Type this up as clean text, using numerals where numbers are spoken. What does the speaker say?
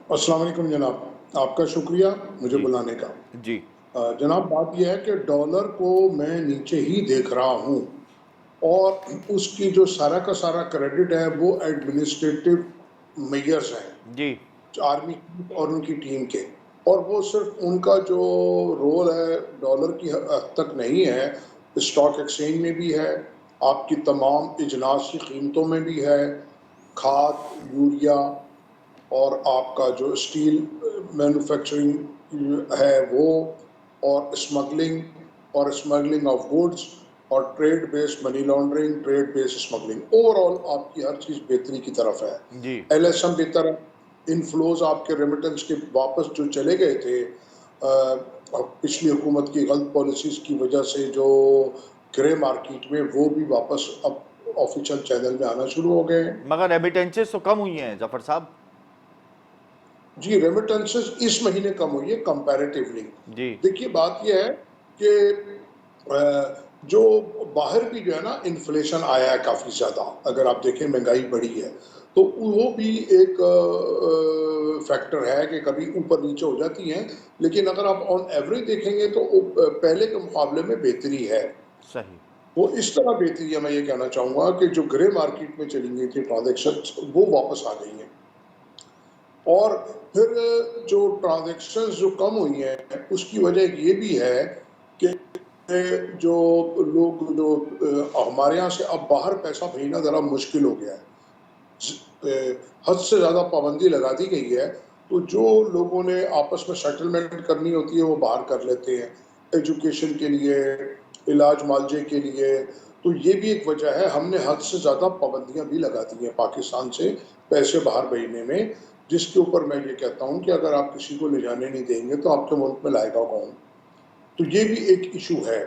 السلام علیکم جناب، آپ کا شکریہ مجھے جی بلانے کا۔ جی جناب بات یہ ہے کہ ڈالر کو میں نیچے ہی دیکھ رہا ہوں، اور اس کی جو سارا کا سارا کریڈٹ ہے وہ ایڈمنسٹریٹو میئرز ہیں، جی آرمی اور ان کی ٹیم کے، اور وہ صرف ان کا جو رول ہے ڈالر کی حد تک نہیں ہے، اسٹاک ایکسچینج میں بھی ہے، آپ کی تمام اجناس کی قیمتوں میں بھی ہے، کھاد، یوریا اور آپ کا جو اسٹیل مینوفیکچرنگ ہے وہ، اور اسمگلنگ آف گوڈز، اور trade based money laundering, trade based smuggling, overall آپ کی ہر چیز بہتری کی طرف ہے۔ جی ایل ایس ایم بہتر ہے، انفلوز آپ کے ریمیٹنس کے واپس جو چلے گئے تھے پچھلی حکومت کی غلط پالیسیز کی وجہ سے جو گرے مارکیٹ میں، وہ بھی واپس اب آفیشل چینل میں آنا شروع ہو گئے ہیں۔ مگر ریمیٹنسز تو کم ہوئی ہیں ظفر صاحب۔ جی ریمیٹنسز اس مہینے کم ہوئی ہے کمپیریٹیولی۔ جی دیکھیے بات یہ ہے کہ جو باہر بھی جو ہے نا انفلیشن آیا ہے کافی زیادہ، اگر آپ دیکھیں مہنگائی بڑھی ہے تو وہ بھی ایک فیکٹر ہے کہ کبھی اوپر نیچے ہو جاتی ہیں، لیکن اگر آپ آن ایوریج دیکھیں گے تو پہلے کے مقابلے میں بہتری ہے۔ صحیح۔ وہ اس طرح بہتری ہے، میں یہ کہنا چاہوں گا کہ جو گرے مارکیٹ میں چلی گئی تھی ٹرانزیکشن وہ واپس آ گئی ہیں، اور پھر جو ٹرانزیکشنز جو کم ہوئی ہیں اس کی وجہ یہ بھی ہے کہ جو لوگ جو ہمارے یہاں سے اب باہر پیسہ بھیجنا ذرا مشکل ہو گیا ہے، حد سے زیادہ پابندی لگا دی گئی ہے، تو جو لوگوں نے آپس میں سیٹلمنٹ کرنی ہوتی ہے وہ باہر کر لیتے ہیں، ایجوکیشن کے لیے، علاج معالجے کے لیے۔ تو یہ بھی ایک وجہ ہے، ہم نے حد سے زیادہ پابندیاں بھی لگا دی ہیں پاکستان سے پیسے باہر بھیجنے میں، جس کے اوپر میں یہ کہتا ہوں کہ اگر آپ کسی کو لے جانے نہیں دیں گے تو آپ کے ملک میں لائے گا کون؟ تو یہ بھی ایک ایشو ہے۔